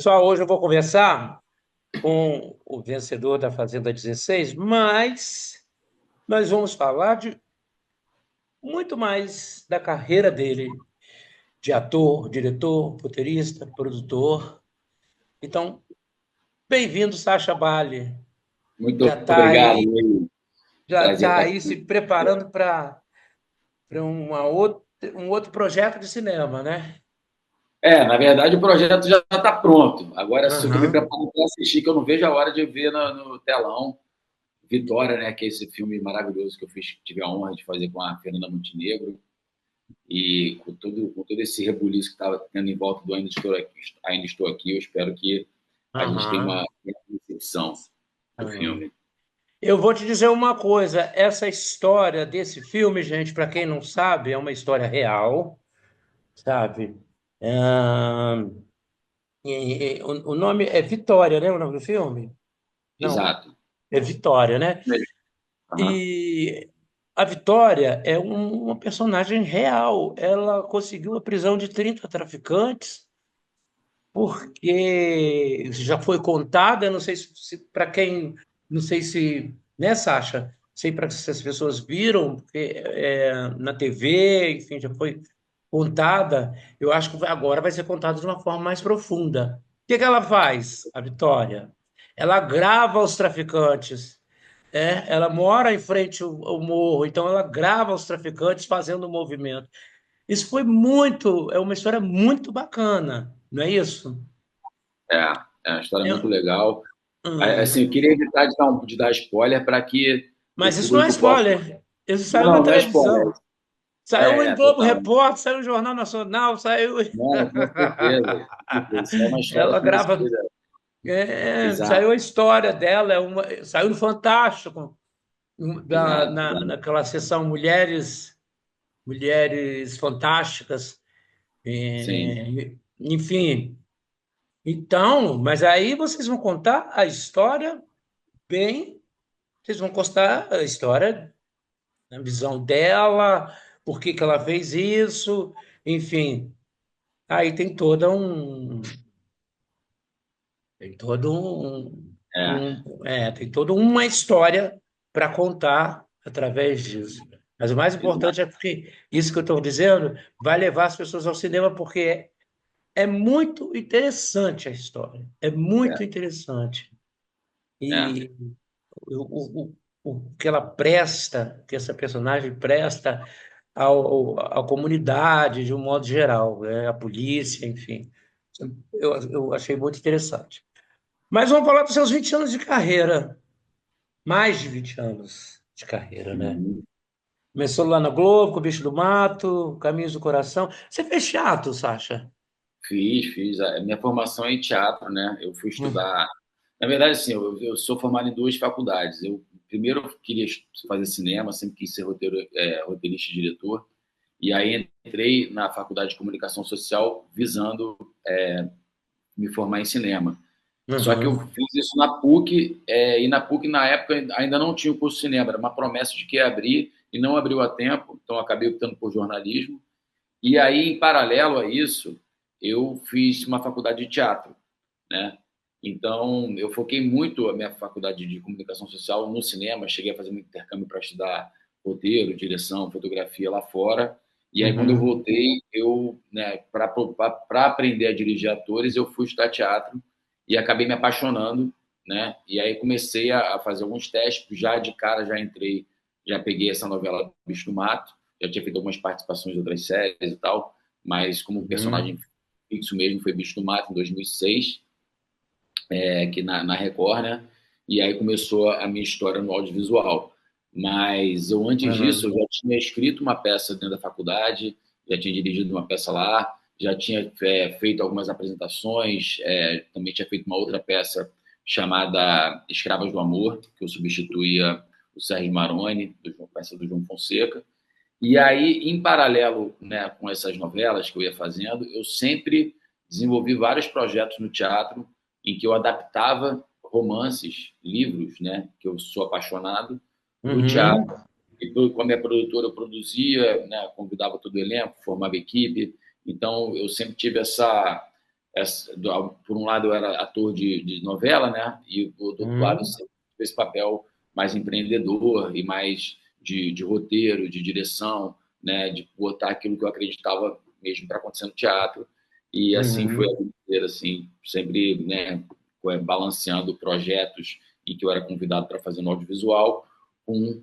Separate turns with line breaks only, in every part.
Pessoal, hoje eu vou conversar com o vencedor da Fazenda 16, mas nós vamos falar de muito mais da carreira dele, de ator, diretor, roteirista, produtor. Então, bem-vindo, Sacha Bale. Já
Muito
está
obrigado,
aí,
Will.
já
Prazer
tá
estar
aí
aqui.
se preparando para um outro projeto de cinema, né?
Na verdade, o projeto já está pronto. Agora é só estou me
Aham,
preparando para assistir, que eu não vejo a hora de ver no telão. Vitória, né, que é esse filme maravilhoso que eu fiz, tive a honra de fazer com a Fernanda Montenegro. E com todo esse rebuliço que estava tendo em volta do Ainda Estou Aqui, eu espero que a gente tenha
aham.
uma recepção do
Aham.
filme.
Eu vou te dizer uma coisa, essa história desse filme, gente, para quem não sabe, é uma história real, sabe? Ah, o nome é Vitória, né? O nome do filme? Não,
Exato.
é Vitória, né?
Aham.
E a Vitória é uma personagem real. Ela conseguiu a prisão de 30 traficantes, porque já foi contada, eu não sei se para quem, não sei se, né, Sasha? Sei para se as pessoas viram, porque na TV, enfim, já foi contada. Eu acho que agora vai ser contada de uma forma mais profunda. O que que ela faz, a Vitória? Ela grava os traficantes. Ela mora em frente ao morro, então ela grava os traficantes fazendo o movimento. Isso foi muito, é uma história muito bacana, não é isso?
É uma história muito
Eu-
legal. Assim,
hum.
eu queria evitar de dar spoiler para que o
Mas isso não é
público possa.
spoiler. Isso saiu na
Não, não é spoiler.
televisão. Saiu em Globo
Total.
Repórter, saiu no Jornal Nacional, saiu.
Não, com certeza. Isso é uma história
Ela
que me
grava.
inspira.
Saiu
Exato,
a história dela, saiu no Fantástico,
exato, exato.
naquela sessão Mulheres Fantásticas.
Sim.
Enfim. Então, mas aí vocês vão contar a história bem. Vocês vão contar a história, a visão dela, por que que ela fez isso, enfim. Aí tem todo
É,
tem toda uma história para contar através disso. Mas o mais importante
exato.
é porque isso que eu estou dizendo vai levar as pessoas ao cinema, porque é muito interessante a história, é muito
É,
interessante.
é,
E o que ela presta, que essa personagem presta à comunidade de um modo geral, né? À polícia, enfim. Eu achei muito interessante. Mas vamos falar dos seus 20 anos de carreira, mais de 20 anos de carreira, né?
uhum.
Começou lá na Globo, com o Bicho do Mato, Caminhos do Coração. Você fez teatro, Sacha?
Fiz. A minha formação é em teatro, né? Eu fui
Hum.
estudar. Na verdade, assim, eu sou formado em duas faculdades. Eu primeiro queria fazer cinema, sempre quis ser roteirista e diretor. E aí entrei na faculdade de comunicação social visando me formar em cinema. Só que eu
Uhum.
fiz isso na PUC, e na PUC, na época, ainda não tinha o curso de cinema, era uma promessa de que ia abrir, e não abriu a tempo, então acabei optando por jornalismo. E aí, em paralelo a isso, eu fiz uma faculdade de teatro, né? Então, eu foquei muito a minha faculdade de comunicação social no cinema, cheguei a fazer um intercâmbio para estudar roteiro, direção, fotografia lá fora. E aí, quando eu
Uhum.
voltei, né, para aprender a dirigir atores, eu fui estudar teatro e acabei me apaixonando, né? E aí comecei a fazer alguns testes, já de cara já entrei, já peguei essa novela Bicho do Mato, já tinha feito algumas participações em outras séries e tal, mas como
Uhum.
personagem fixo mesmo foi Bicho do Mato em 2006, aqui na Record, né? E aí começou a minha história no audiovisual. Mas eu, antes disso, eu
Uhum.
já tinha escrito uma peça dentro da faculdade, já tinha dirigido uma peça lá, já tinha feito algumas apresentações, também tinha feito uma outra peça chamada Escravas do Amor, que eu substituía o Sérgio Maroni, peça do João Fonseca. E aí, em paralelo, né, com essas novelas que eu ia fazendo, eu sempre desenvolvi vários projetos no teatro em que eu adaptava romances, livros, né, que eu sou apaixonado, para o
Uhum.
teatro. E com a minha produtora eu produzia, né, convidava todo o elenco, formava equipe. Então, eu sempre tive por um lado, eu era ator de novela, né? E do outro lado,
Hum,
sempre esse papel mais empreendedor e mais de roteiro, de direção, né? De botar aquilo que eu acreditava mesmo para acontecer no teatro. E assim foi a
uhum.
vida inteira, assim, sempre, né? Balanceando projetos em que eu era convidado para fazer no audiovisual com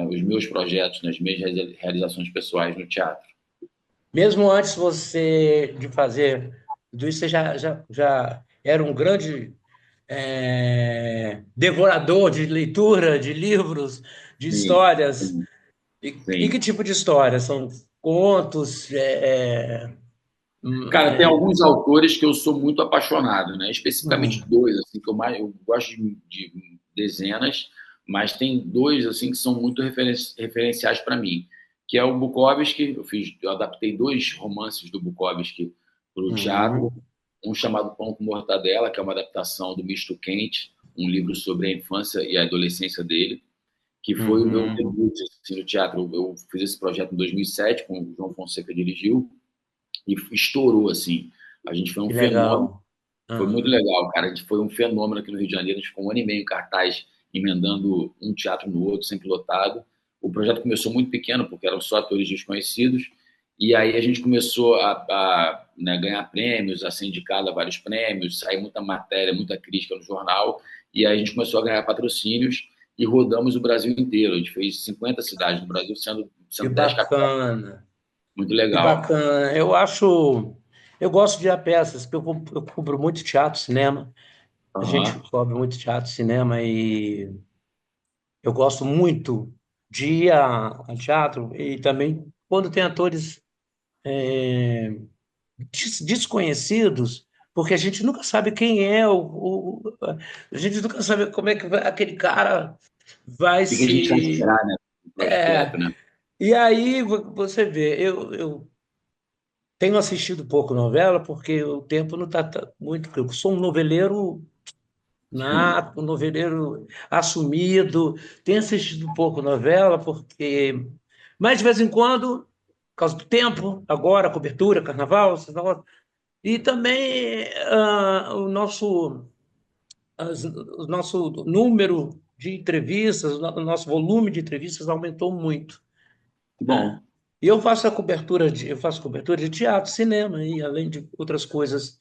os meus projetos, nas minhas realizações pessoais no teatro.
Mesmo antes de fazer tudo isso, você já era um grande devorador de leitura, de livros, de
Sim,
histórias.
sim,
E que
sim.
tipo de histórias? São contos?
Cara, tem alguns autores que eu sou muito apaixonado, né? Especificamente
Hum,
dois, assim, que eu gosto de dezenas, mas tem dois assim que são muito referenciais para mim, que é o Bukowski. Eu adaptei dois romances do Bukowski para o teatro,
hum,
um chamado Pão com Mortadela, que é uma adaptação do Misto Quente, um livro sobre a infância e a adolescência dele, que foi o meu
uhum.
debut assim, no teatro. Eu fiz esse projeto em 2007, com o João Fonseca dirigiu, e estourou, assim. A gente foi um
Que
fenômeno,
legal.
foi
Ah,
muito legal, cara. A gente foi um fenômeno aqui no Rio de Janeiro. A gente ficou um ano e meio em cartaz, emendando um teatro no outro, sempre lotado. O projeto começou muito pequeno, porque eram só atores desconhecidos. E aí a gente começou né, ganhar prêmios, a ser indicado a vários prêmios, sair muita matéria, muita crítica no jornal. E aí a gente começou a ganhar patrocínios e rodamos o Brasil inteiro. A gente fez 50 cidades no Brasil,
que
sendo 10 capitais.
bacana.
Muito
Que
legal.
bacana. Eu gosto de ir a peças, porque eu cubro muito teatro, cinema. A gente
Aham.
cobre muito teatro, cinema e eu gosto muito de ir a teatro e também quando tem atores desconhecidos, porque a gente nunca sabe quem é a gente nunca sabe como é que aquele cara vai
O que a gente vai
se.
esperar, né, do projeto,
É,
né?
e aí você vê, eu tenho assistido pouco novela porque o tempo não está muito. Eu sou um noveleiro nato, um noveleiro assumido, tenho assistido pouco novela porque. Mas de vez em quando, por causa do tempo, agora, cobertura, carnaval, esses negócios. E também o nosso número de entrevistas, o nosso volume de entrevistas aumentou muito, né?
Bom,
E eu faço cobertura de teatro, cinema e além de outras coisas,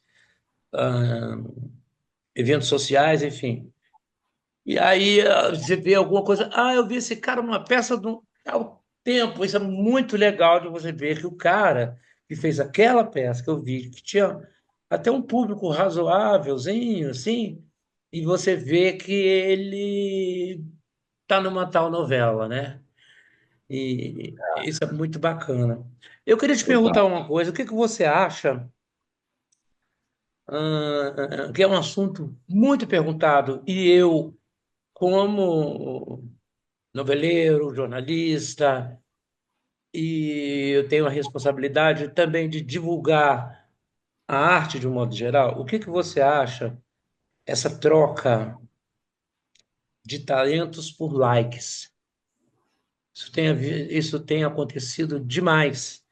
eventos sociais, enfim. E aí você vê alguma coisa, eu vi esse cara numa peça do tal tempo, isso é muito legal de você ver que o cara que fez aquela peça que eu vi, que tinha até um público razoávelzinho, assim, e você vê que ele tá numa tal novela, né? E isso é muito bacana. Eu queria te perguntar
total.
uma coisa, o que que você acha, que é um assunto muito perguntado, e eu, como noveleiro, jornalista, e eu tenho a responsabilidade também de divulgar a arte de um modo geral. O que que você acha essa troca de talentos por likes? Isso tem acontecido demais.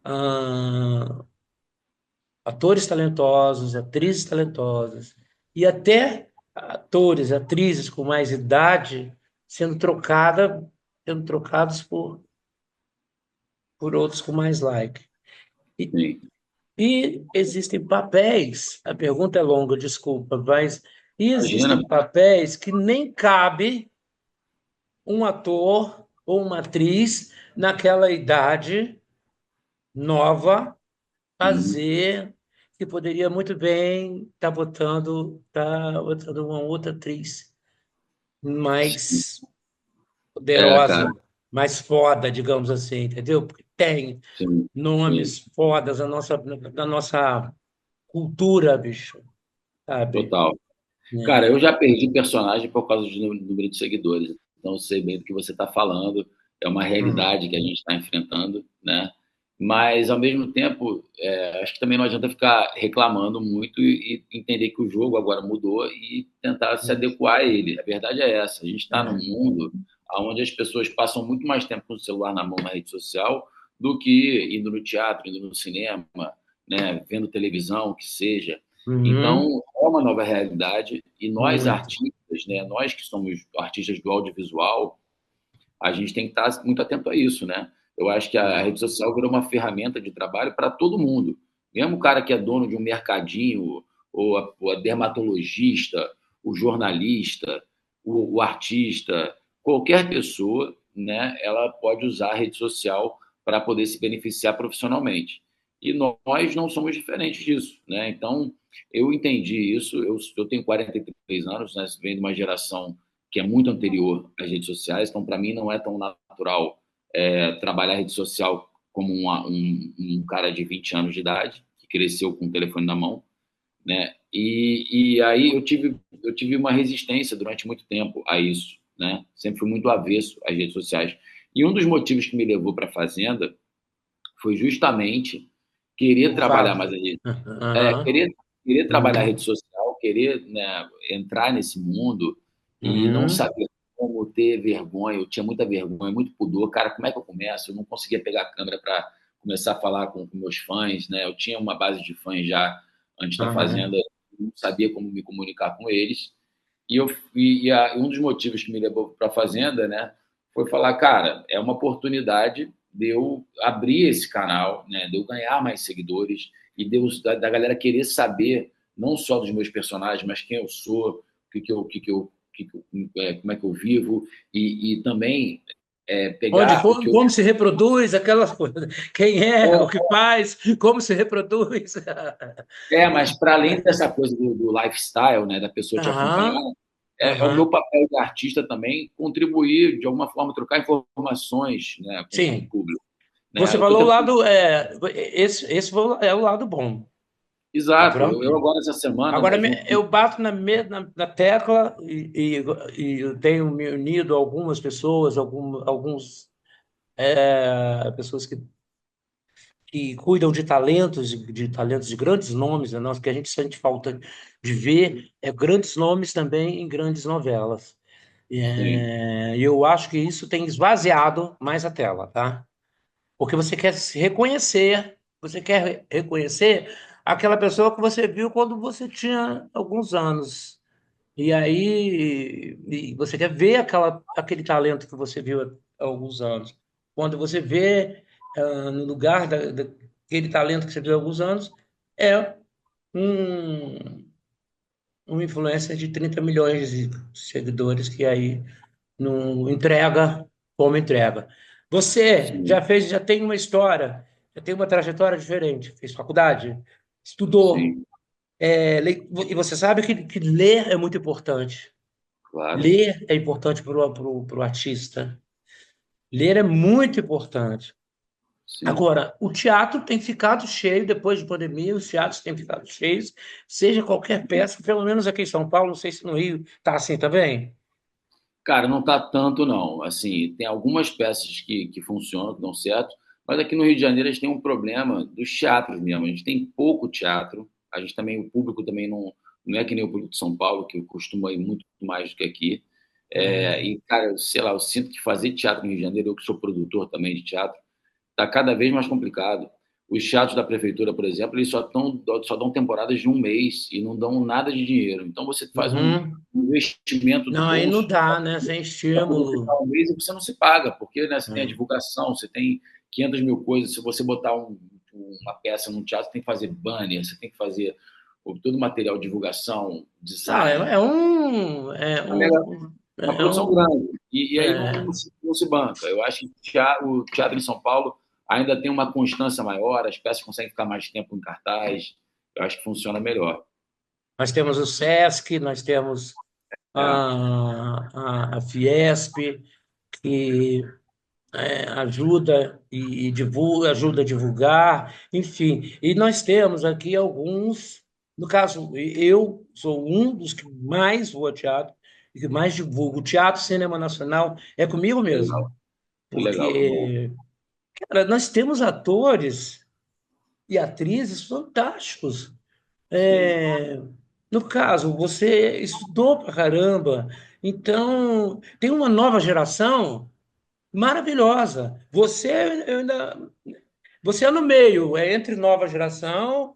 Ah, atores talentosos, atrizes talentosas e até atores, atrizes com mais idade sendo trocados por outros com mais like. E,
Sim.
e existem papéis, a pergunta é longa, desculpa, mas e
Imagina.
existem papéis que nem cabe um ator ou uma atriz naquela idade nova
Uhum.
fazer, que poderia muito bem tá botando uma outra atriz
Sim.
mais
É, cara.
poderosa, mais foda, digamos assim, entendeu? Porque tem
Sim, sim,
nomes fodas na nossa cultura, bicho, sabe?
total. Cara,
É.
eu já perdi personagem por causa do número de seguidores. Então, eu sei bem do que você está falando. É uma
Hum.
realidade que a gente está enfrentando, né? Mas, ao mesmo tempo, acho que também não adianta ficar reclamando muito e entender que o jogo agora mudou e tentar se adequar a ele. A verdade é essa. A gente está num
É.
mundo onde as pessoas passam muito mais tempo com o celular na mão na rede social do que indo no teatro, indo no cinema, né, vendo televisão, que seja.
Uhum.
Então, é uma nova realidade e nós
Muito.
artistas, né, nós que somos artistas do audiovisual, a gente tem que estar muito atento a isso, né? Eu acho que a rede social virou uma ferramenta de trabalho para todo mundo. Mesmo o cara que é dono de um mercadinho, ou a dermatologista, o jornalista, o artista, qualquer pessoa, né, ela pode usar a rede social para poder se beneficiar profissionalmente. E nós não somos diferentes disso, né? Então, eu entendi isso. Eu tenho 43 anos, né? Venho de uma geração que é muito anterior às redes sociais, então para mim não é tão natural trabalhar a rede social como um cara de 20 anos de idade, que cresceu com o telefone na mão, né? E aí eu tive uma resistência durante muito tempo a isso, né? Sempre fui muito avesso às redes sociais. E um dos motivos que me levou para a Fazenda foi justamente querer
O
trabalhar
Fábio.
mais a rede,
Aham.
querer trabalhar a rede
Uhum.
social, querer, né, entrar nesse mundo e não
Uhum.
saber como ter vergonha. Eu tinha muita vergonha, muito pudor. Cara, como é que eu começo? Eu não conseguia pegar a câmera para começar a falar com meus fãs, né? Eu tinha uma base de fãs já antes da
Aham.
Fazenda, não sabia como me comunicar com eles. Um dos motivos que me levou para a Fazenda, né, foi falar, cara, é uma oportunidade de eu abrir esse canal, né, de eu ganhar mais seguidores e da galera querer saber não só dos meus personagens, mas quem eu sou, como é que eu vivo e também
Onde,
pegar o que eu
como se reproduz, aquelas coisas. Quem é, o que faz, como se reproduz.
mas para além dessa coisa do lifestyle, né, da pessoa te acompanhar,
Aham.
é o meu
Aham.
papel de artista também contribuir, de alguma forma, trocar informações, né, com o
Sim.
público. Né?
Você
Eu tô
falou o
tentando...
lado. Esse é o lado bom,
Exato, eu
naturalmente.
agora essa semana,
Agora,
né, junto com...
eu bato na tecla e eu tenho me unido a algumas pessoas, alguns pessoas que cuidam de talentos de grandes nomes, né? Nós, que a gente sente falta de ver grandes nomes também em grandes novelas.
Sim,
E eu acho que isso tem esvaziado mais a tela, tá? Porque você quer se reconhecer, você quer reconhecer aquela pessoa que você viu quando você tinha alguns anos. E aí você quer ver aquele talento que você viu há alguns anos. Quando você vê no lugar daquele talento que você viu há alguns anos, é um, um influencer de 30 milhões de seguidores que aí não entrega como entrega. Você
sim,
já tem uma história, já tem uma trajetória diferente, fez faculdade, estudou,
sim,
e você sabe que ler é muito importante.
claro,
Ler é importante para o artista. Ler é muito importante.
sim.
Agora, o teatro tem ficado cheio depois de pandemia, os teatros têm ficado cheios, seja qualquer peça, pelo menos aqui em São Paulo, não sei se no Rio está assim também.
Cara, não tá tanto, não. Assim, tem algumas peças que funcionam, que dão certo, mas aqui no Rio de Janeiro a gente tem um problema dos teatros mesmo. A gente tem pouco teatro, a gente também, o público também não é que nem o público de São Paulo, que costuma ir muito mais do que aqui.
Hum.
E, cara, sei lá, eu sinto que fazer teatro no Rio de Janeiro, eu que sou produtor também de teatro, está cada vez mais complicado. Os teatros da prefeitura, por exemplo, eles só dão temporadas de um mês e não dão nada de dinheiro. Então você faz um
Uhum.
investimento do
Não, aí não
bolso
dá, né? Sem
para poder ficar
estímulo.
um mês e você não se paga, porque, né, você tem a
Hum.
divulgação, você tem 500 mil coisas. Se você botar uma peça num teatro, você tem que fazer banner, você tem que fazer todo o material de divulgação,
Não,
design. É uma
é
produção
um,
grande. E aí
é,
não se banca. Eu acho que o teatro em São Paulo ainda tem uma constância maior, as peças conseguem ficar mais tempo em cartaz. Eu acho que funciona melhor.
nós temos o SESC, nós temos
É,
a Fiesp, que ajuda e divulga, ajuda a divulgar, enfim. E nós temos aqui alguns, no caso, eu sou um dos que mais vou ao teatro e que mais divulgo. O Teatro Cinema Nacional é comigo
que legal,
mesmo,
que legal, que bom.
porque, cara, nós temos atores e atrizes fantásticos.
Sim,
No caso, você estudou pra caramba, então tem uma nova geração maravilhosa. Você eu ainda Você é no meio, é entre nova geração.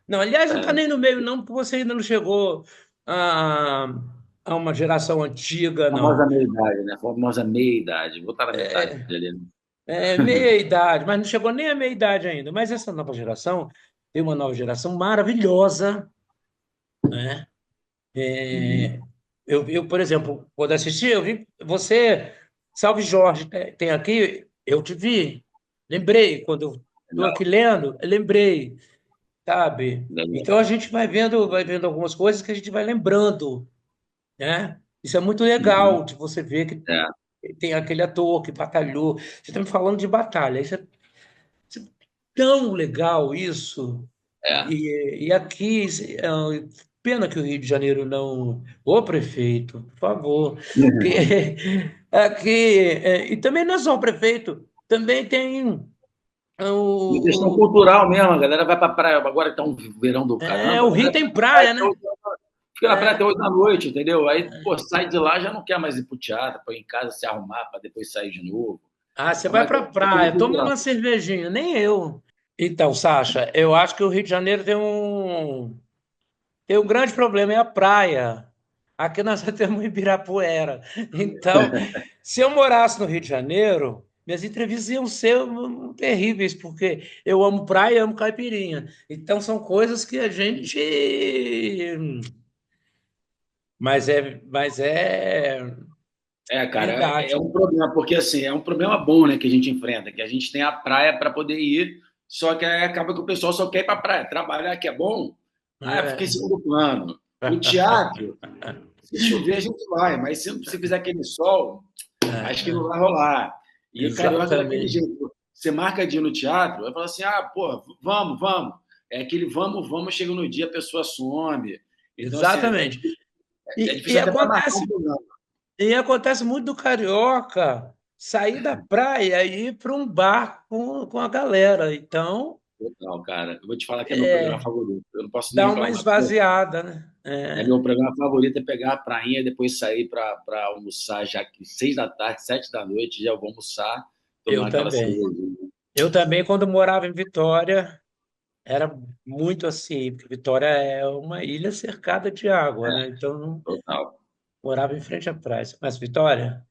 Não, aliás, não está
É,
nem no meio, não, porque você ainda não chegou a, a uma geração antiga,
famosa
não.
meia-idade, né? Famosa meia-idade. Vou estar na metade ali, né?
É meia idade, mas não chegou nem à meia idade ainda. Mas essa nova geração tem uma nova geração maravilhosa, né?
Uhum.
É, eu, por exemplo, quando assisti, eu vi você, Salve Jorge, tem aqui, eu te vi, lembrei, quando eu estou aqui
Legal.
lendo, eu lembrei, sabe?
Legal.
Então a gente vai vendo algumas coisas que a gente vai lembrando, né? Isso é muito
Uhum.
legal de você ver que
É,
tem aquele ator que batalhou. Você está me falando de batalha, isso é tão legal isso.
é.
E aqui, pena que o Rio de Janeiro não. Ô, prefeito, por favor. Porque aqui. E também não é só o prefeito, também tem
Uma questão
o,
cultural mesmo, a galera vai pra praia. Agora que tá um verão do caramba,
o
a
Rio
galera
tem praia, né?
fica na praia até
É.
8 da noite, entendeu? Aí, pô, sai de lá, já não quer mais ir pro teatro, pra ir em casa se arrumar, pra depois sair de novo.
Ah, você
É
vai
uma
pra
questão
praia, toma
cultural.
uma cervejinha, nem eu. Então, Sacha, eu acho que o Rio de Janeiro tem um grande problema, é a praia. Aqui nós só temos Ibirapuera. Então, se eu morasse no Rio de Janeiro, minhas entrevistas iam ser terríveis, porque eu amo praia e amo caipirinha. Então, são coisas que a gente. Mas é
É, cara, é
verdade.
um problema, porque assim, é um problema bom, né, que a gente enfrenta, que a gente tem a praia para poder ir, só que aí acaba que o pessoal só quer ir para praia, trabalhar que é bom, aí fica em
É.
segundo plano. O teatro, se chover a gente vai, mas se fizer aquele sol, acho que não vai rolar. E o carioca é daquele
Exatamente.
jeito, você marca dia no teatro, vai falar assim, ah, pô, vamos, vamos. É aquele vamos, vamos, chega no dia, a pessoa some. Então, assim,
Exatamente.
é
E
difícil até para marcar um
acontece.
programa.
E acontece muito do carioca sair da praia e ir para um bar com a galera. Então,
Total, cara. Eu vou te falar que é meu programa
é,
favorito. Eu não posso nem
dá uma
reclamar.
esvaziada, né?
É meu programa favorito é pegar a prainha e depois sair para almoçar já que 6 da tarde, 7 da noite, já vou almoçar,
Eu
tomar aquela
também.
cervejinha.
Eu também, quando morava em Vitória, era muito assim, porque Vitória é uma ilha cercada de água, né? Então, não
Total.
morava em frente à praia. Mas, Vitória?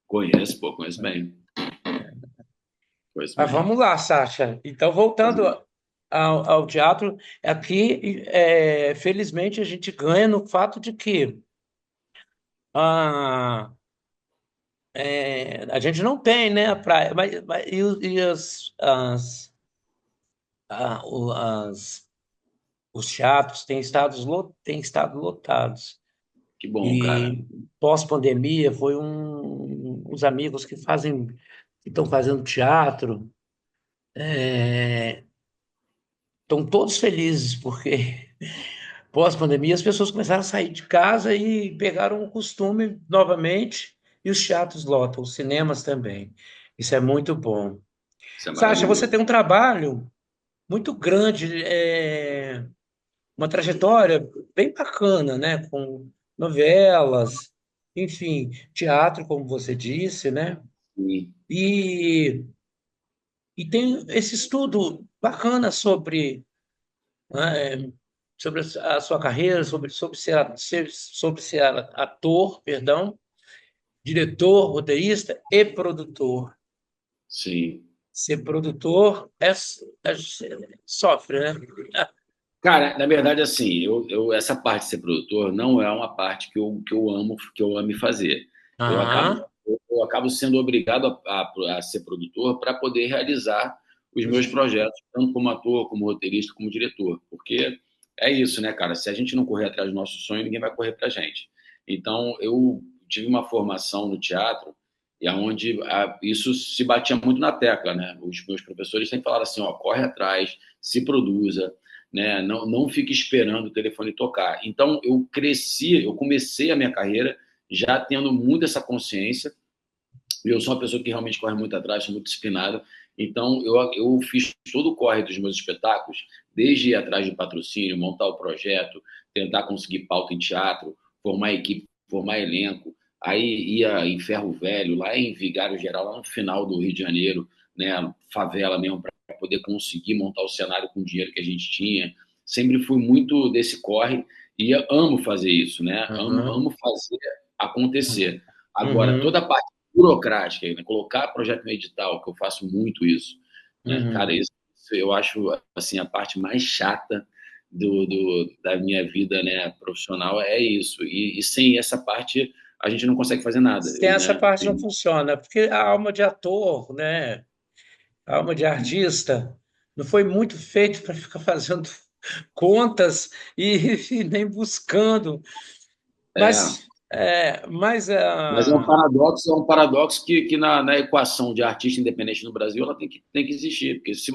Conheço, pô, conheço bem. Conheço
Mas
bem.
vamos lá, Sasha. Então, voltando ao teatro, aqui, felizmente, a gente ganha no fato de que a, a gente não tem, né, a praia, e a- o- as- os teatros têm estado lotados.
Que bom, cara.
E pós-pandemia, os amigos que estão fazendo teatro, estão todos felizes, porque pós-pandemia, as pessoas começaram a sair de casa e pegaram o costume novamente, e os teatros lotam, os cinemas também. Isso é muito bom.
Isso é
Sasha, você
maravilhoso.
tem um trabalho muito grande, uma trajetória bem bacana, né? Com novelas, enfim, teatro, como você disse, né?
Sim.
E, e tem esse estudo bacana né, sobre a sua carreira, sobre ser ator, perdão, diretor, roteirista e produtor.
Sim.
Ser produtor sofre, né?
Cara, na verdade, assim, essa parte de ser produtor não é uma parte que eu amo, que eu ame fazer. Eu acabo,
Aham.
eu acabo sendo obrigado a ser produtor para poder realizar os meus projetos, tanto como ator, como roteirista, como diretor. Porque é isso, né, cara? Se a gente não correr atrás do nosso sonho, ninguém vai correr pra gente. Então, eu tive uma formação no teatro e aonde isso se batia muito na tecla, né? Os meus professores sempre falaram assim, ó, corre atrás, se produza, né? Não fique esperando o telefone tocar. Então, eu comecei a minha carreira já tendo muito essa consciência. Eu sou uma pessoa que realmente corre muito atrás, sou muito disciplinado. Então, eu fiz todo o corre dos meus espetáculos, desde ir atrás de patrocínio, montar o projeto, tentar conseguir pauta em teatro, formar equipe, formar elenco. Aí ia em Ferro Velho, lá em Vigário Geral, lá no final do Rio de Janeiro, né, favela mesmo, para poder conseguir montar o cenário com o dinheiro que a gente tinha. Sempre fui muito desse corre e eu amo fazer isso, né?
Aham.
Amo fazer acontecer. Agora, toda
Uhum.
a parte burocrática, né? Colocar projeto no edital, que eu faço muito isso, né? Cara,
Uhum.
isso eu acho assim a parte mais chata da minha vida, né, profissional é isso. E sem essa parte a gente não consegue fazer nada,
Sem essa
né?
parte não funciona, porque a alma de ator, né? A alma de artista não foi muito feito para ficar fazendo contas e nem buscando.
É,
Mas
mas é um paradoxo que na equação de artista independente no Brasil ela tem que existir, porque
é
se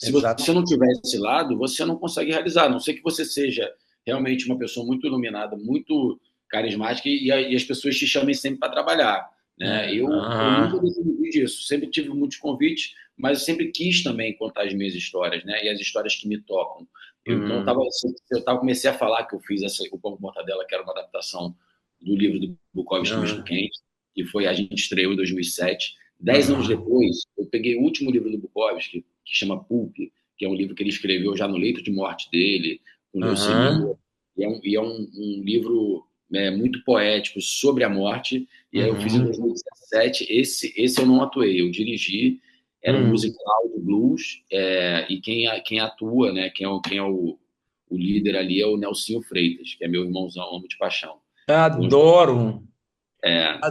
exato.
você não tiver esse lado, você não consegue realizar, a não ser que você seja realmente uma pessoa muito iluminada, muito carismática e as pessoas te chamem sempre para trabalhar, né? Eu nunca
Aham.
decidi disso, sempre tive muitos convites, mas eu sempre quis também contar as minhas histórias, né? E as histórias que me tocam. Então
Uhum.
comecei a falar que eu fiz o Pão com Mortadela, que era uma adaptação do livro do Bukowski, Misto
Aham.
Quente, que foi a gente estreou em 2007. 10 anos
Aham.
depois, eu peguei o último livro do Bukowski, que chama Pulp, que é um livro que ele escreveu já no leito de morte dele, com leucemia,
Aham.
e é um livro muito poético sobre a morte, e aí eu fiz em
Uhum.
2017, esse eu não atuei, eu dirigi, era um
Uhum.
musical de blues, e quem atua, né, quem é o líder ali é o Nelsinho Freitas, que é meu irmãozão, amo de paixão. Foi um
Adoro,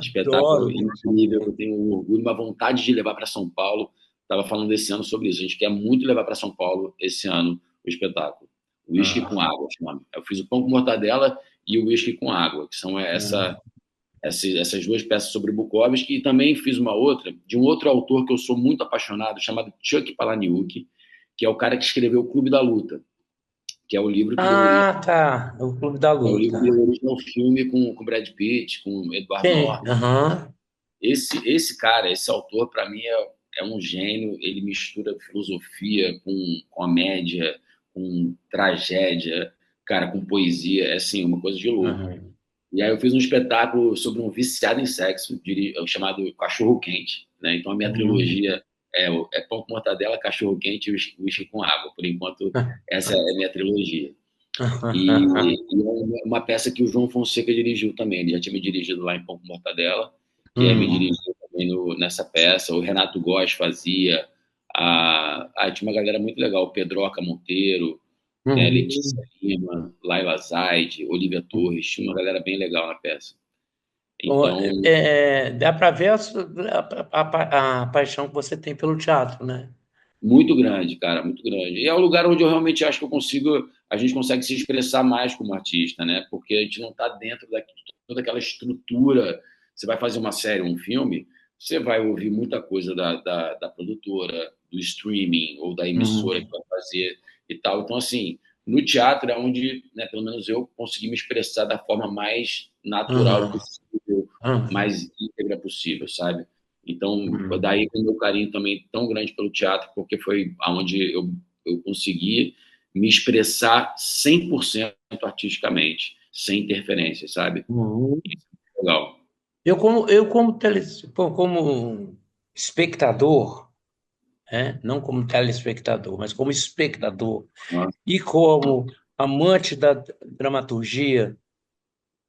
espetáculo
adoro.
incrível, eu tenho um orgulho, uma vontade de levar para São Paulo. Estava falando esse ano sobre isso. A gente quer muito levar para São Paulo esse ano o espetáculo. Whisky com
Aham.
água, chama. Eu fiz o pão com mortadela e o whisky com água, que são
Aham.
essas duas peças sobre Bukowski. E também fiz uma outra de um outro autor que eu sou muito apaixonado, chamado Chuck Palahniuk, que é o cara que escreveu O Clube da Luta, que é o livro que deu origem,
Ah, tá. O Clube da
é o livro que deu
Luta.
origem ao filme com Brad Pitt, com Edward
Sim.
Norton.
Aham.
Esse cara, esse autor, para mim, é um gênio. Ele mistura filosofia com comédia, com tragédia, cara, com poesia. É, assim, uma coisa de louco.
Aham.
E aí eu fiz um espetáculo sobre um viciado em sexo, chamado Cachorro Quente, né? Então a minha
Uhum.
trilogia é Pão com Mortadela, Cachorro Quente e Whisky com Água. Por enquanto, essa é a minha trilogia. E é uma peça que o João Fonseca dirigiu também. Ele já tinha me dirigido lá em Pão com Mortadela, e aí me
Uhum.
dirigiu também nessa peça. O Renato Góes fazia. Tinha uma galera muito legal. O Pedroca Monteiro, né, Letícia
Uhum.
Lima, Laila Zaide, Olivia Torres. Tinha uma galera bem legal na peça.
Ó,
Então,
dá para ver a paixão que você tem pelo teatro, né?
muito grande, cara, muito grande. E é o lugar onde eu realmente acho que a gente consegue se expressar mais como artista, né? Porque a gente não está dentro de toda aquela estrutura. Você vai fazer uma série, um filme, você vai ouvir muita coisa da produtora, do streaming ou da emissora que
Uhum.
vai fazer e tal. Então, assim, no teatro é onde, né, pelo menos eu consegui me expressar da forma mais natural
Uhum.
possível,
Uhum.
mais íntegra possível, sabe? Então,
Uhum.
daí o meu carinho também tão grande pelo teatro, porque foi aonde eu consegui me expressar 100% artisticamente, sem interferência, sabe?
Uhum.
Legal.
Como espectador, né? Não como telespectador, mas como espectador e como amante da dramaturgia,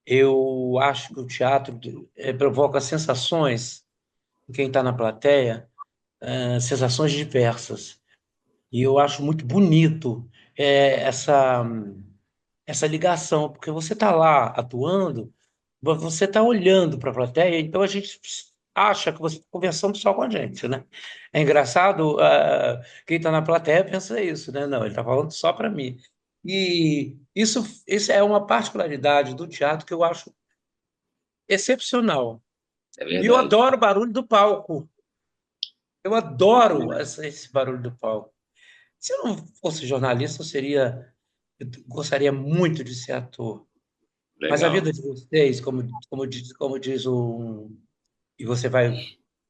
eu acho que o teatro provoca sensações em quem está na plateia, sensações diversas. E eu acho muito bonito essa ligação, porque você está lá atuando, você está olhando para a plateia, então a gente acha que você está conversando só com a gente, né? É engraçado, quem está na plateia pensa isso, né? Não, ele está falando só para mim. E isso é uma particularidade do teatro que eu acho excepcional.
É
E eu
verdade.
adoro o barulho do palco. Eu adoro esse barulho do palco. Se eu não fosse jornalista, eu gostaria muito de ser ator. Mas a vida
Legal.
de vocês, como diz e você vai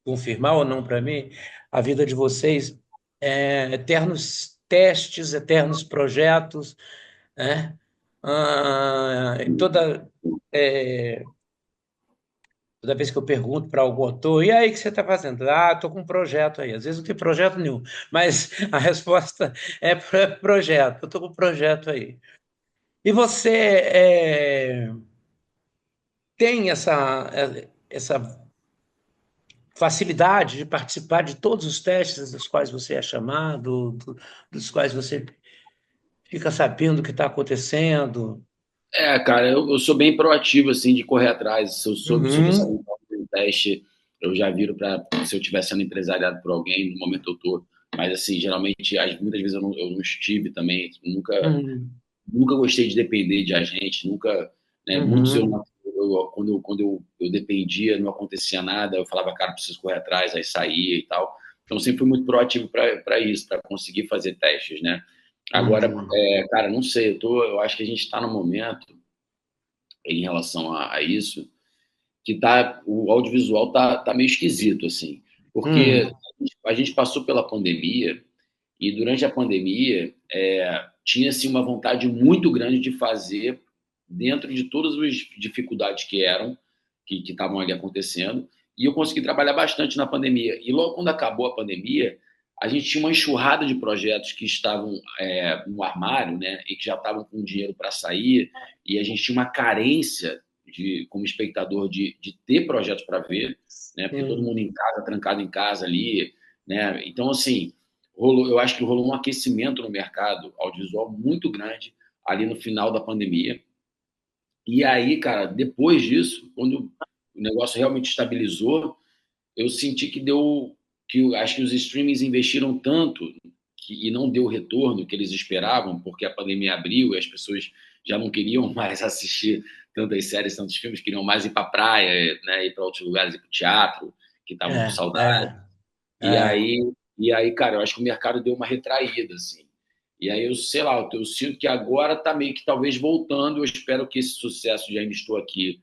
confirmar ou não para mim, a vida de vocês é eternos testes, eternos projetos, né? Em é, toda vez que eu pergunto para algum autor, e aí, o que você está fazendo? Ah, estou com um projeto aí. Às vezes não tem projeto nenhum, mas a resposta é projeto. Eu estou com um projeto aí. E você tem essa facilidade de participar de todos os testes dos quais você é chamado, dos quais você fica sabendo o que está acontecendo?
Cara, eu sou bem proativo, assim, de correr atrás. Se eu tô
Uhum,
sabendo fazer um teste, eu já viro para se eu estiver sendo empresariado por alguém, no momento eu tô. Mas, assim, geralmente, muitas vezes eu não estive também,
uhum,
nunca gostei de depender de agente, nunca, né, muitos
uhum,
quando eu dependia, não acontecia nada, eu falava, cara, preciso correr atrás, aí saía e tal. Então, sempre fui muito proativo para isso, para conseguir fazer testes, né? Agora,
uhum,
cara, não sei, eu acho que a gente está no momento, em relação a isso, que o audiovisual tá meio esquisito, assim, porque
uhum,
a gente passou pela pandemia e durante a pandemia tinha-se uma vontade muito grande de fazer dentro de todas as dificuldades que estavam ali acontecendo, e eu consegui trabalhar bastante na pandemia. E logo quando acabou a pandemia, a gente tinha uma enxurrada de projetos que estavam no armário, né, e que já estavam com dinheiro para sair, e a gente tinha uma carência como espectador de ter projetos para ver, né, porque todo
sim.
mundo em casa, trancado em casa ali, né? Então, assim, eu acho que rolou um aquecimento no mercado audiovisual muito grande ali no final da pandemia. E aí, cara, depois disso, quando o negócio realmente estabilizou, eu senti que acho que os streamings investiram tanto e não deu o retorno que eles esperavam, porque a pandemia abriu e as pessoas já não queriam mais assistir tantas séries, tantos filmes, queriam mais ir para a praia, né, ir para outros lugares, ir para o teatro, que estavam com
É,
saudade.
é,
E
é.
aí, e aí, cara, eu acho que o mercado deu uma retraída, assim. E aí, eu sei lá, eu sinto que agora está meio que talvez voltando. Eu espero que esse sucesso de Ainda Estou Aqui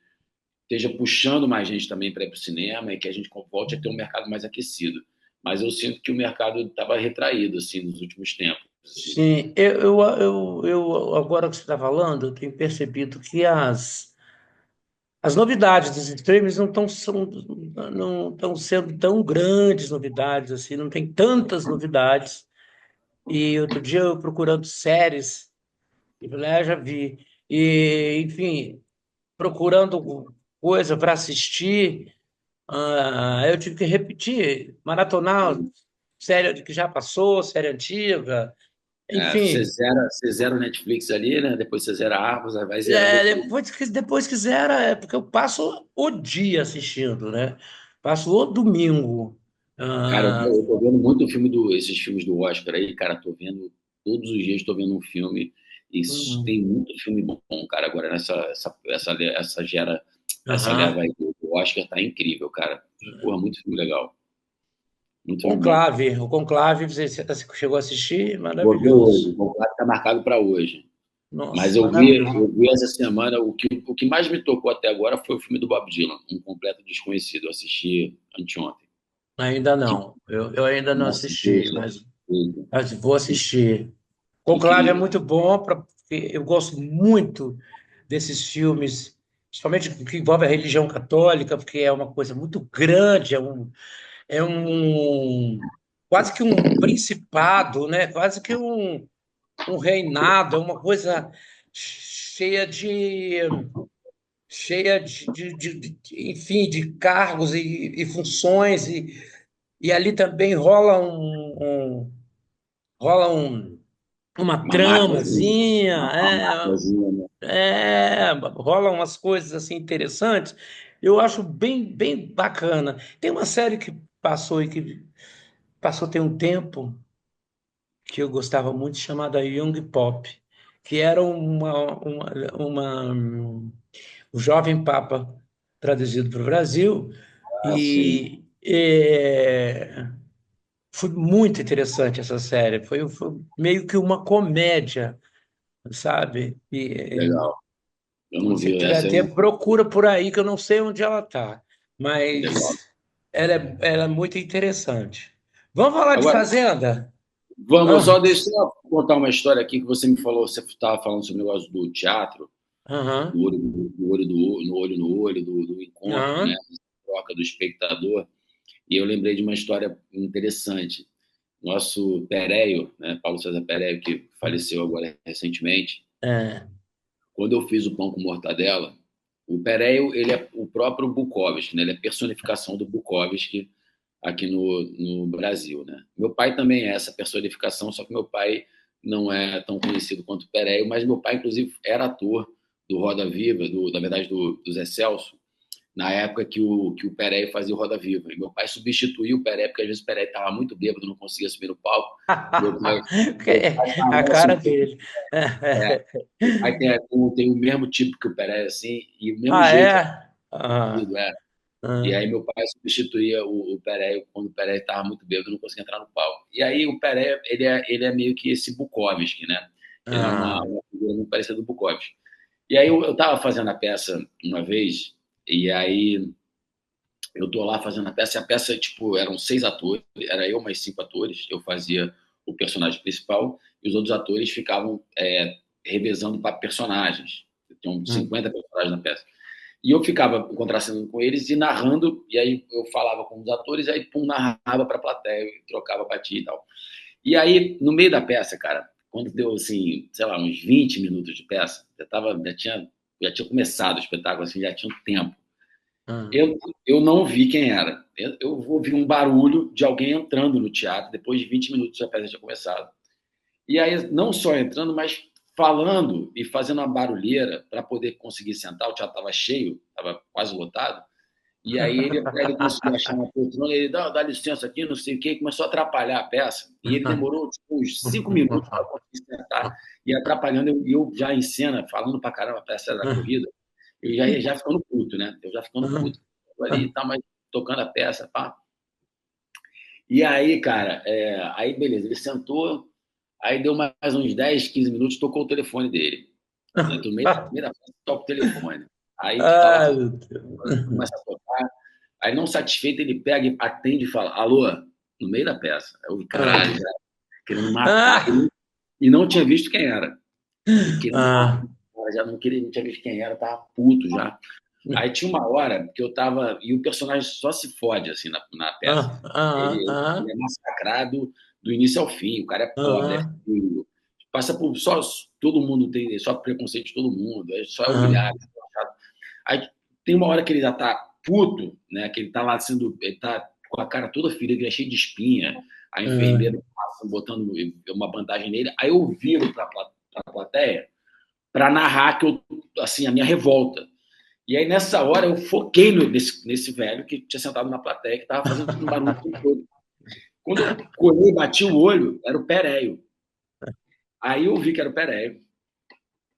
esteja puxando mais gente também para ir para o cinema e que a gente volte a ter um mercado mais aquecido. Mas eu sinto que o mercado estava retraído, assim, nos últimos tempos. Assim.
Sim, agora que você está falando, eu tenho percebido que as novidades dos streams não estão sendo tão grandes novidades assim, não tem tantas novidades. E outro dia eu procurando séries, e falei, já vi. E, enfim, procurando coisa para assistir, eu tive que repetir, maratonar série que já passou, série antiga, enfim.
Você zera o Netflix ali, né? Depois você zera a Argos, aí vai zerando tudo.
Depois que zera, é porque eu passo o dia assistindo, né? Passo o domingo.
Cara,
Ah,
eu tô vendo muito esses filmes do Oscar aí, cara, tô vendo, todos os dias tô vendo um filme, e
hum,
tem muito filme bom, cara, agora essa leva
aham.
aí do Oscar tá incrível, cara. Porra, muito filme legal, muito filme bom.
O Conclave, você chegou a assistir?
Vou ver hoje,
Maravilhoso.
o contrato tá marcado para hoje. Mas
Nossa, maravilhoso.
eu vi essa semana, o que mais me tocou até agora foi o filme do Bob Dylan, Um Completo Desconhecido, eu assisti anteontém.
Ainda
Que,
não. Eu ainda não
nossa,
assisti,
veja,
mas vou assistir. Conclave é
incrível.
muito bom, porque eu gosto muito desses filmes, principalmente que envolve a religião católica, porque é uma coisa muito grande, é um quase que um principado, né? Quase que um reinado, é uma coisa cheia enfim, de cargos e funções, e ali também rola uma
Uma máfiazinha,
tramazinha,
uma máfiazinha, né?
rola umas coisas assim interessantes. Eu acho bem bacana. Tem uma série que passou e que passou tem um tempo que eu gostava muito, chamada Young Pop, que era o Jovem Papa traduzido para o Brasil,
Ah, sim,
e foi muito interessante essa série. Foi meio que uma comédia, sabe?
legal. Eu não
Quando você
vi
tiver
essa,
tempo, procura por aí, que eu não sei onde ela está,
legal.
mas ela é muito interessante. Vamos falar de
Agora,
Fazenda?
vamos,
Ah,
só deixa eu contar uma história aqui que você me falou, você estava falando sobre o negócio do teatro,
aham,
do olho no olho, do encontro, né?
aham.
troca do espectador, e eu lembrei de uma história interessante. Nosso Péreio, né, Paulo César Péreio, que faleceu agora recentemente,
É.
quando eu fiz o pão com mortadela, o Péreio, ele é o próprio Bukowski, né? Ele é a personificação do Bukowski aqui no Brasil, né? Meu pai também é essa personificação, só que meu pai não é tão conhecido quanto o Péreio, mas meu pai, inclusive, era ator do Roda Viva, na verdade, do Zé Celso, na época que o Pereira fazia o Roda Viva. E meu pai substituiu o Pereira, porque às vezes o Pereira estava muito bêbado, não conseguia subir no palco. Meu pai, meu pai
A
chamava assim,
cara dele.
é, meu pai tem o mesmo tipo que o Pereira, assim, e o mesmo
Ah,
jeito
é? Ah,
parecido, é. E
ah,
aí meu pai substituía o Pereira quando o Pereira estava muito bêbado, não conseguia entrar no palco. E aí o Pereira, ele é meio que esse Bukowski, né? Ele é
ah,
uma figura muito parecida do Bukowski. E aí eu estava fazendo a peça uma vez, e aí eu tô lá fazendo a peça, e a peça, tipo, eram 6 atores, era eu mais 5 atores, eu fazia o personagem principal, e os outros atores ficavam revezando para personagens. Tinham
hum.
50 personagens na peça. E eu ficava contracenando com eles e narrando, e aí eu falava com os atores, e aí pum, narrava para a plateia, trocava batia e tal. E aí, no meio da peça, cara, quando deu, assim, sei lá, uns 20 minutos de peça, já tinha começado o espetáculo, assim, já tinha um tempo.
Ah.
Eu não vi quem era. Eu ouvi um barulho de alguém entrando no teatro, depois de 20 minutos a peça tinha começado. E aí, não só entrando, mas falando e fazendo uma barulheira para poder conseguir sentar. O teatro estava cheio, estava quase lotado. E aí ele conseguiu achar uma poltrona, ele dá licença aqui, não sei o quê, e começou a atrapalhar a peça. E ele demorou tipo, uns 5 minutos para conseguir sentar, e atrapalhando, eu já em cena, falando para caramba, a peça era da corrida, eu já ficando puto, né? Eu já ficando puto ali, tá, mas tocando a peça, pá. E aí, cara, aí beleza, ele sentou, aí deu mais uns 10, 15 minutos, tocou o telefone dele. Né? Tu meio da peça, toca o telefone. Aí tu tá lá,
Ai, meu Deus.
começa a tocar, aí não satisfeito, ele pega e atende e fala, alô, no meio da peça. Eu, caralho, já querendo matar.
Ah,
E não tinha visto quem era. E querendo matar,
ah,
já não tinha visto quem era, tava puto já. Aí tinha uma hora que eu tava. E o personagem só se fode, assim, na peça.
ah, ah,
Ele é massacrado do início ao fim. O cara é pobre, é
ah,
feio, passa por. Só todo mundo tem. Só preconceito de todo mundo. Só é
ah,
humilhado. Aí tem uma hora que ele já tá puto, né? Que ele tá lá sendo. Ele tá com a cara toda ferida, ele é cheio de espinha. A
ah,
enfermeira passa botando uma bandagem nele. Aí eu viro pra plateia para narrar que eu, assim, a minha revolta. E aí, nessa hora, eu foquei nesse velho que tinha sentado na plateia, que estava fazendo um barulho todo. Quando eu colhei, bati o olho, era o Péreio. Aí eu vi que era o Péreio.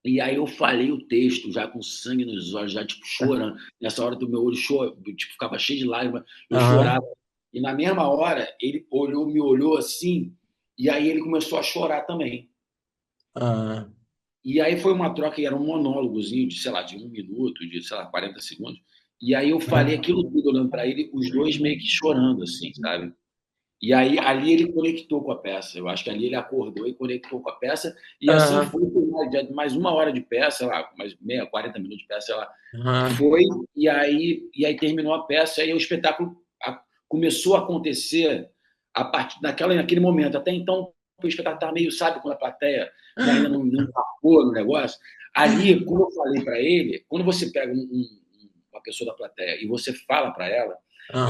E aí eu falei o texto, já com sangue nos olhos, já tipo chorando. Nessa hora do meu olho tipo, ficava cheio de lágrimas, eu
ah,
chorava. E na mesma hora, ele me olhou assim, e aí ele começou a chorar também.
ah,
E aí foi uma troca, e era um monólogozinho de, sei lá, de 1 minuto, de, sei lá, 40 segundos. E aí eu falei aquilo tudo olhando para ele, os dois meio que chorando, assim, sabe? E aí ali ele conectou com a peça. Eu acho que ali ele acordou e conectou com a peça. E assim
ah,
foi por mais 1 hora de peça, sei lá, mais meia, 40 minutos de peça, sei lá.
ah,
Foi, e aí terminou a peça, e aí o espetáculo começou a acontecer a partir naquele momento. Até então, o espetáculo estava meio, sabe, quando a plateia ainda não embarcou no negócio. Ali, como eu falei para ele, quando você pega uma pessoa da plateia e você fala para ela,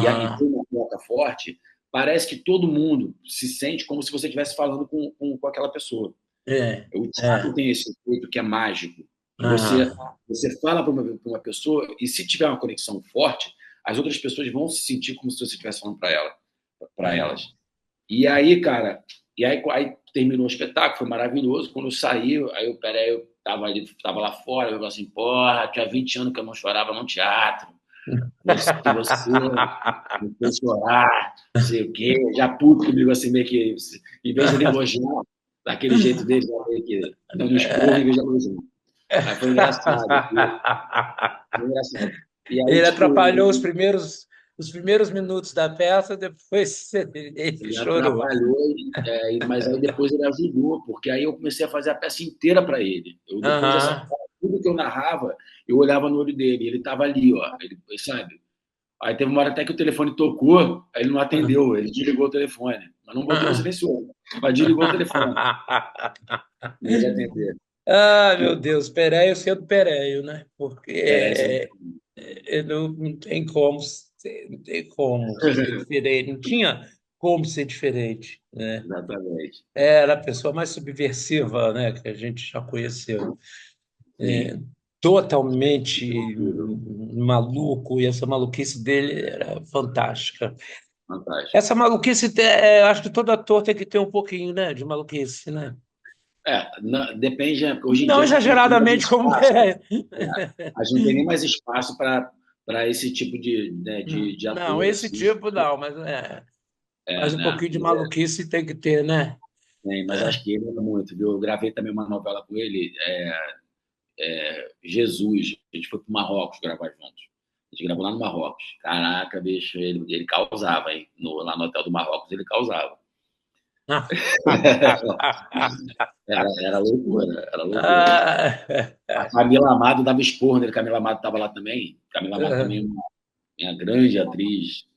e
ah,
tem uma troca forte, parece que todo mundo se sente como se você estivesse falando com aquela pessoa.
é,
O teatro
é,
tem esse efeito que é mágico, que você,
ah,
você fala para uma pessoa e se tiver uma conexão forte, as outras pessoas vão se sentir como se você estivesse falando para
é.
elas. E aí, cara, aí terminou o espetáculo, foi maravilhoso. Quando eu saí, aí o Pereio tava lá fora, eu falei assim, porra, tinha 20 anos que eu não chorava num teatro. Você me fez chorar, não sei o quê, já puto comigo assim, meio que, em vez de ele elogiar, daquele jeito dele, já meio que dando um esporro em vez de elogiar. Aí foi engraçado, foi engraçado. E aí,
Ele
tipo,
atrapalhou os primeiros minutos da peça, depois ele
ele
chorou.
atrapalhou, mas aí depois ele ajudou, porque aí eu comecei a fazer a peça inteira para ele. Depois dessa
Aham,
peça, tudo que eu narrava, eu olhava no olho dele, ele estava ali, ó, ele, sabe? Aí teve uma hora até que o telefone tocou, aí ele não atendeu, ele desligou o telefone. Mas não botou no silencioso, mas desligou o telefone, em vez de atender.
Ah, meu Deus, Pereio sendo Pereio, né?
Era essa.
Porque não tem como não tem como ser diferente, não tinha como ser diferente, né?
Exatamente.
Era a pessoa mais subversiva, né, que a gente já conheceu.
Sim,
Totalmente
incrível,
maluco, e essa maluquice dele era fantástica.
fantástico.
Essa maluquice, acho que todo ator tem que ter um pouquinho, né, de maluquice, né?
Depende, né, porque hoje em
Não
dia a gente não tem mais
exageradamente como
espaço,
Pereio.
a gente não tem nem mais espaço para esse tipo né, de
Não,
ator,
esse
assim.
tipo não, mas um
Né?
pouquinho de maluquice tem que ter, né?
Mas acho que ele era muito, viu? Eu gravei também uma novela com ele, Jesus. A gente foi para o Marrocos gravar juntos. A gente gravou lá no Marrocos. Caraca, bicho, ele causava, hein? Lá no hotel do Marrocos, ele causava. Era loucura, era loucura. A Camila Amado dava esporro nele, Camila Amado estava lá também. Camila Amado também, uma grande atriz,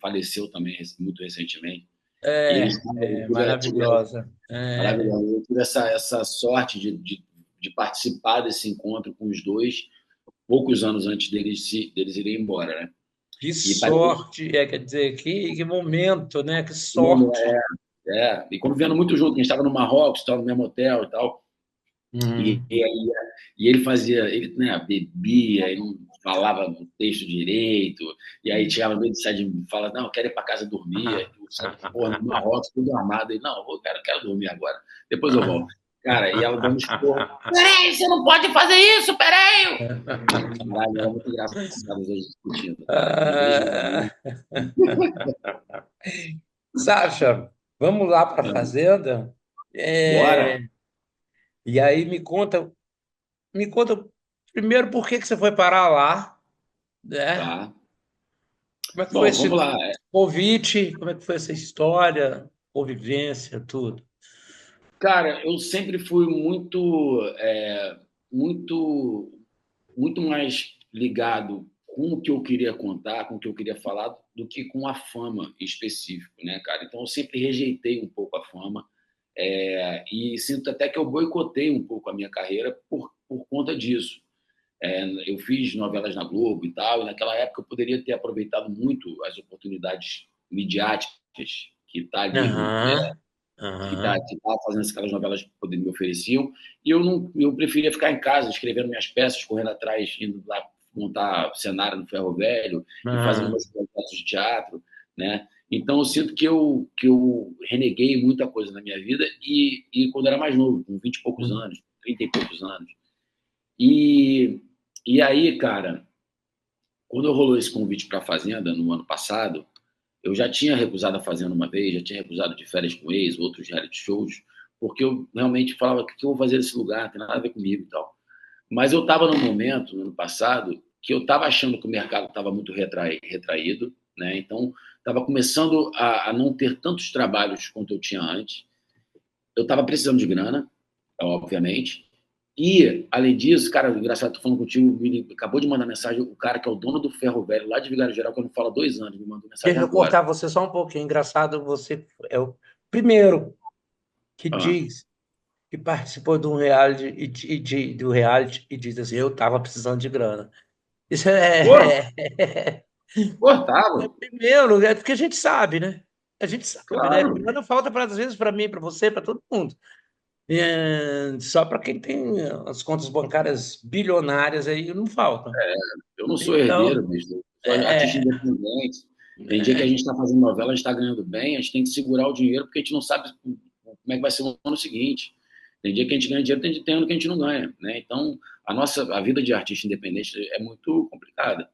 faleceu também muito recentemente. E eles, eu tive
Maravilhosa.
maravilhoso. Eu tive essa sorte de participar desse encontro com os dois, poucos anos antes deles irem embora, né?
Que
E parece
sorte, quer dizer, que momento, né? Que
que não
sorte.
e convivendo muito junto, a gente estava no Marrocos, estava no mesmo hotel e tal, e,
Uhum.
e, aí, e ele fazia, ele, né, bebia, ele não falava o texto direito, e aí chegava no meio de sair de fala, não, eu quero ir para casa dormir, aí tu sai, porra, no Marrocos, tudo armado, e não, eu quero dormir agora, depois eu volto. Cara, e ela dando esporro, peraí, você não pode fazer isso, peraí! Caralho, era muito engraçado a gente discutindo, cara, cada vez mais.
Ah, Sasha, vamos lá para a fazenda?
Bora?
É, e aí me conta primeiro por que que você foi parar lá, né?
Tá.
Como é que foi
Bom, vamos
esse
lá.
convite? Como é que foi essa história, convivência, tudo?
Cara, eu sempre fui muito, muito mais ligado com o que eu queria contar, com o que eu queria falar, do que com a fama em específico, né, cara? Então eu sempre rejeitei um pouco a fama, e sinto até que eu boicotei um pouco a minha carreira por conta disso. Eu fiz novelas na Globo e tal, e naquela época eu poderia ter aproveitado muito as oportunidades midiáticas que tá ali,
Aham,
que
aham.
tá fazendo aquelas novelas que poder me ofereciam, e eu preferia ficar em casa, escrevendo minhas peças, correndo atrás, indo lá montar cenário no Ferro Velho e fazendo
Aham.
meus projetos de teatro, né? Então eu sinto que eu reneguei muita coisa na minha vida e quando era mais novo, com 20 e poucos anos, 30 e poucos anos. E, e aí, cara, quando rolou esse convite para a Fazenda no ano passado, eu já tinha recusado a Fazenda uma vez, já tinha recusado de férias com ex, outros reality shows, porque eu realmente falava: o que eu vou fazer nesse lugar? Não tem nada a ver comigo e tal. Mas eu estava num momento, no ano passado, que eu estava achando que o mercado estava muito retraído, né? Então, estava começando a não ter tantos trabalhos quanto eu tinha antes. Eu estava precisando de grana, obviamente. E, além disso, cara, engraçado, tô falando contigo, ele acabou de mandar mensagem, o cara que é o dono do Ferro Velho, lá de Vigário Geral, que eu não falo há 2 anos, me mandou mensagem
Deixa eu
agora.
cortar você só um pouquinho. Engraçado, você é o primeiro que
Ah,
diz que participou de um reality do reality e diz assim, eu estava precisando de grana. Isso
pô,
é,
pô, tava,
primeiro, é porque a gente sabe, né? A gente sabe, né?
claro.
Grana falta às vezes para mim, para você, para todo mundo. Só para quem tem as contas bancárias bilionárias aí não faltam.
Eu não sou herdeiro,
Então,
bicho, eu sou artista
é,
independente. Tem dia que a
é,
gente está fazendo novela, a gente está ganhando bem, a gente tem que segurar o dinheiro porque a gente não sabe como é que vai ser o ano seguinte. Tem dia que a gente ganha dinheiro, tem ano que a gente não ganha, né? Então, a vida de artista independente é muito complicada,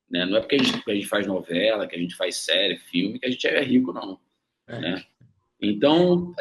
né? Não é porque a gente faz novela, que a gente faz série, filme, que a gente é rico, não,
é.
né? Então,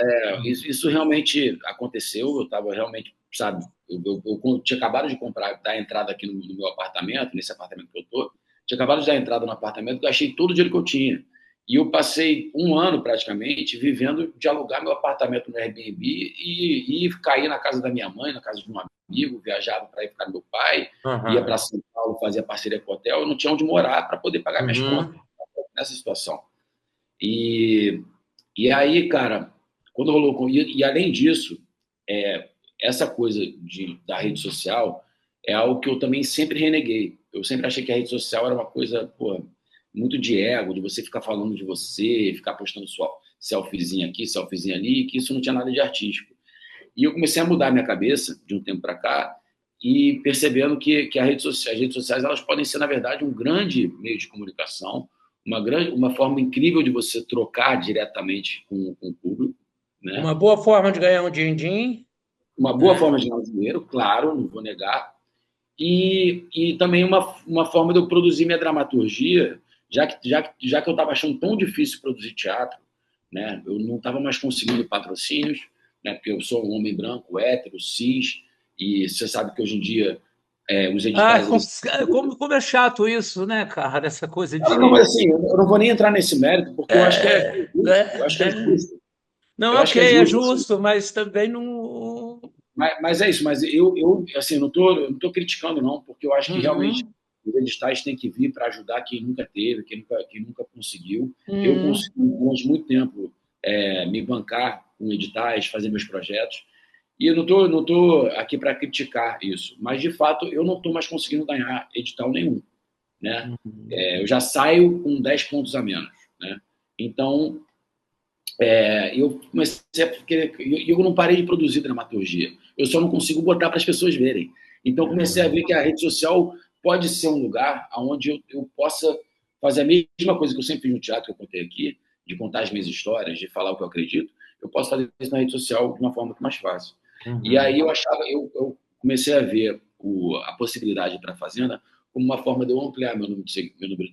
isso realmente aconteceu. Eu estava realmente, sabe, eu tinha acabado de comprar, dar entrada aqui no meu apartamento, nesse apartamento que eu estou. Tinha acabado de dar entrada no apartamento, gastei todo o dinheiro que eu tinha. E eu passei um ano praticamente vivendo de alugar meu apartamento no Airbnb e cair na casa da minha mãe, na casa de um amigo, viajava para ir ficar com meu pai, ia para
Aham.
São Paulo fazia parceria com o hotel, eu não tinha onde morar para poder pagar minhas contas
Uhum.
nessa situação. E, e aí, cara, quando rolou. E além disso, é, essa coisa da rede social é algo que eu também sempre reneguei. Eu sempre achei que a rede social era uma coisa, pô, muito de ego, de você ficar falando de você, ficar postando sua selfiezinha aqui, selfiezinha ali, que isso não tinha nada de artístico. E eu comecei a mudar minha cabeça de um tempo para cá e percebendo que as redes sociais elas podem ser, na verdade, um grande meio de comunicação, uma forma incrível de você trocar diretamente com o público, né?
Uma boa forma de ganhar um din-din,
Uma boa
né?
forma de ganhar dinheiro, claro, não vou negar, e também uma forma de eu produzir minha dramaturgia, já que eu estava achando tão difícil produzir teatro, né? Eu não estava mais conseguindo patrocínios, né? Porque eu sou um homem branco, hétero, cis, e você sabe que hoje em dia os
Ah,
editais eles...
como é chato isso, né, cara? Essa coisa
Não, não, mas
de.
assim, eu não vou nem entrar nesse mérito, porque eu acho que é
É,
justo, eu acho que é
é.
justo,
Não,
eu acho que é
ok, é
justo, assim.
justo, mas também não.
Mas é isso, mas assim, eu não tô criticando, não, porque eu acho que realmente
Uhum,
os editais têm que vir para ajudar quem nunca teve, quem nunca conseguiu. Eu
uhum.
consegui, durante muito tempo, me bancar com editais, fazer meus projetos, e eu não tô aqui para criticar isso, mas, de fato, eu não estou mais conseguindo ganhar edital nenhum, né?
Uhum.
Eu já saio com 10 pontos a menos, né? Então, eu comecei a. Porque eu não parei de produzir dramaturgia. Eu só não consigo botar para as pessoas verem. Então, comecei a ver que a rede social pode ser um lugar onde eu possa fazer a mesma coisa que eu sempre fiz no teatro, que eu contei aqui, de contar as minhas histórias, de falar o que eu acredito. Eu posso fazer isso na rede social de uma forma muito mais fácil. E aí
Uhum.
eu comecei a ver a possibilidade para a Fazenda como uma forma de eu ampliar meu número de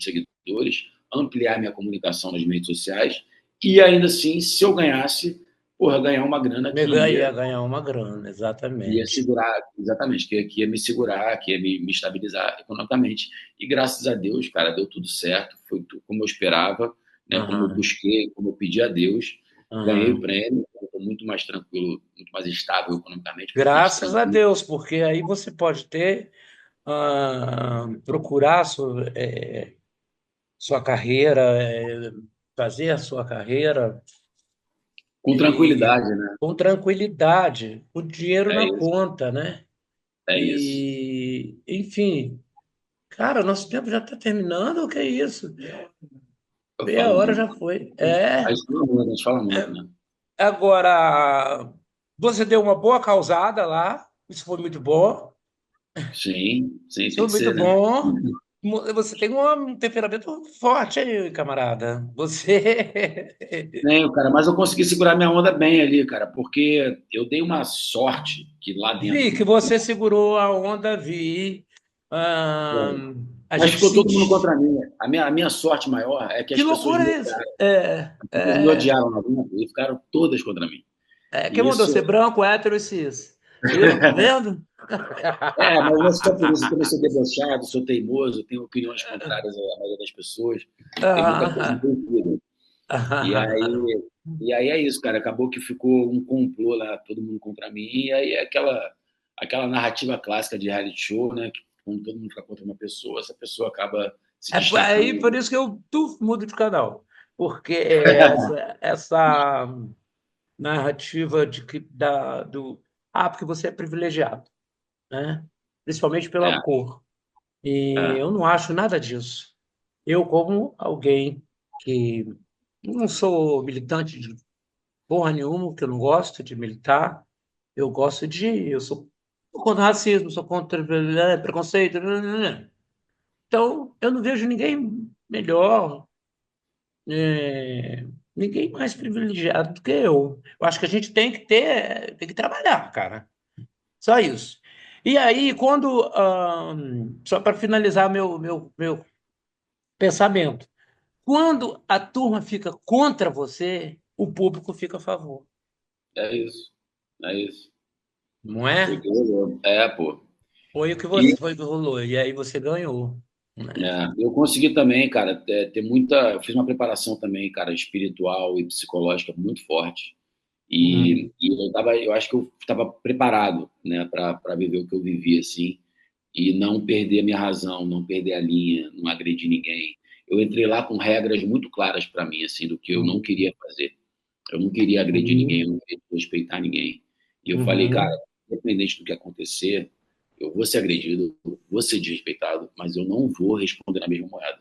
seguidores, ampliar minha comunicação nas redes sociais e ainda assim, se eu ganhasse, porra, ganhar uma grana
Ia ganhar uma grana,
que ia
exatamente.
segurar, exatamente, que ia me segurar, que ia me estabilizar economicamente. E graças a Deus, cara, deu tudo certo, foi tudo como eu esperava, né, como eu
Aham,
busquei, como eu pedi a Deus. Ganhei o
aham.
prêmio, estou muito mais tranquilo, muito mais estável economicamente, bastante
Graças a
tranquilo.
Deus, porque aí você pode ter, procurar sua carreira, fazer a sua carreira
Com
e
tranquilidade, né?
com tranquilidade, o dinheiro
É
na
isso,
conta, né?
é isso.
E, enfim, cara, nosso tempo já está terminando, o que é isso?
Eu
Meia
falo
hora
muito.
já foi. É,
A gente fala muito, né?
agora, você deu uma boa causada lá, isso foi muito bom.
Sim, sim,
Isso
tem
foi
que
muito
ser, né?
bom. Você tem um temperamento forte aí, camarada. Você.
Tenho, cara, mas eu consegui segurar minha onda bem ali, cara, porque eu dei uma sorte que lá
Vi
dentro.
que você segurou a onda, vi. Ah, a
Mas
gente
ficou todo mundo
sentiu.
contra mim. A minha sorte maior é que
Que
as pessoas
loucura
me
é isso?
odiaram. As pessoas me odiaram lá dentro e ficaram todas contra mim.
Quem
E
mandou
isso.
ser branco, hétero e cis? Viu? Tá vendo?
Mas não é só por isso. Eu também sou debochado, sou teimoso, tenho opiniões contrárias à maioria das pessoas. Tem muita coisa envolvida. E aí, e aí é isso, cara. Acabou que ficou um complô lá, todo mundo contra mim. E aí é aquela narrativa clássica de reality show, né? Que quando todo mundo fica contra uma pessoa, essa pessoa acaba se
Aí por
destacando.
isso que eu mudo de canal. Porque essa narrativa porque você é privilegiado, né? Principalmente pela
É,
cor. E
é,
eu não acho nada disso. Eu, como alguém que não sou militante de porra nenhuma, que eu não gosto de militar, eu sou contra racismo, sou contra preconceito. Então, eu não vejo ninguém melhor, é, ninguém mais privilegiado do que eu. Eu acho que a gente tem que trabalhar, cara. Só isso. E aí, só para finalizar meu pensamento, quando a turma fica contra você, o público fica a favor,
é isso. É isso.
não
Foi o
é?
que rolou. Pô. E
Foi o que rolou, e aí você ganhou, né?
eu consegui também, cara, ter muita. Eu fiz uma preparação também, cara, espiritual e psicológica muito forte.
Hum.
Eu acho que eu estava preparado, né, para viver o que eu vivi, assim. e não perder a minha razão, não perder a linha, não agredir ninguém. Eu entrei lá com regras muito claras para mim, assim, do que eu não
Uhum.
queria fazer. Eu não queria agredir ninguém, eu
Uhum.
não queria respeitar ninguém. E eu falei, cara,
Uhum.
independente do que acontecer, eu vou ser agredido, vou ser desrespeitado, mas eu não vou responder na mesma moeda.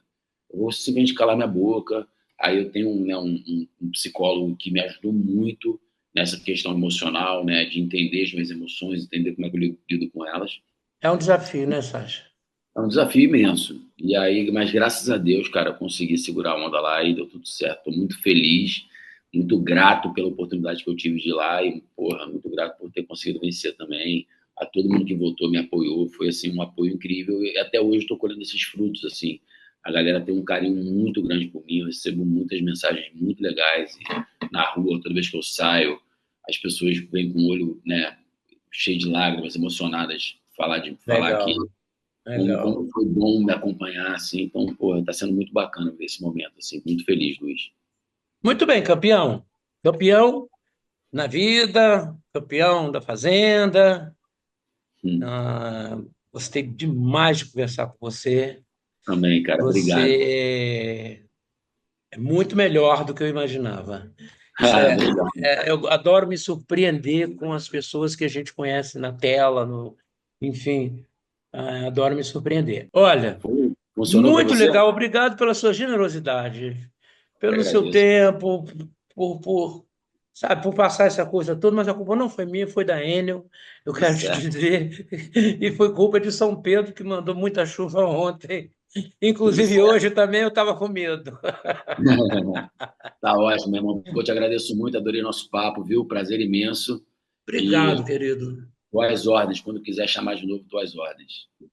Eu vou simplesmente calar minha boca. Aí eu tenho, né, um psicólogo que me ajudou muito nessa questão emocional, né, de entender as minhas emoções, entender como é que eu lido com elas.
É um desafio, né, Sasha?
É um desafio imenso. E aí, mas graças a Deus, cara, eu consegui segurar a onda lá e deu tudo certo. Estou muito feliz, muito grato pela oportunidade que eu tive de ir lá e, porra, muito grato por ter conseguido vencer também. A todo mundo que votou me apoiou, foi assim um apoio incrível e até hoje estou colhendo esses frutos assim. A galera tem um carinho muito grande por mim, eu recebo muitas mensagens muito legais e na rua, toda vez que eu saio, as pessoas vêm com o olho, né, cheio de lágrimas, emocionadas, falar que
Legal,
como
legal.
foi bom me acompanhar, assim. Então, pô, tá sendo muito bacana ver esse momento, assim. Muito feliz, Luiz.
Muito bem, campeão. Campeão na vida, campeão da Fazenda.
Hum.
Ah, gostei demais de conversar com você.
Também, cara, obrigado.
Você é muito melhor do que eu imaginava. Isso
Ah, obrigado.
eu adoro me surpreender com as pessoas que a gente conhece na tela, enfim, adoro me surpreender. Olha,
Funcionou para
muito
você?
legal, obrigado pela sua generosidade,
Eu
pelo seu
agradeço.
tempo, por, sabe, por passar essa coisa toda, mas a culpa não foi minha, foi da Enel, eu
Tudo
quero te
certo.
dizer, e foi culpa de São Pedro que mandou muita chuva ontem.
Tudo
Inclusive
certo.
hoje também eu estava com medo.
Tá ótimo, meu irmão. Pô, te agradeço muito, adorei nosso papo, viu? Prazer imenso.
Obrigado,
E
querido.
tuas ordens, quando quiser chamar de novo, tuas ordens.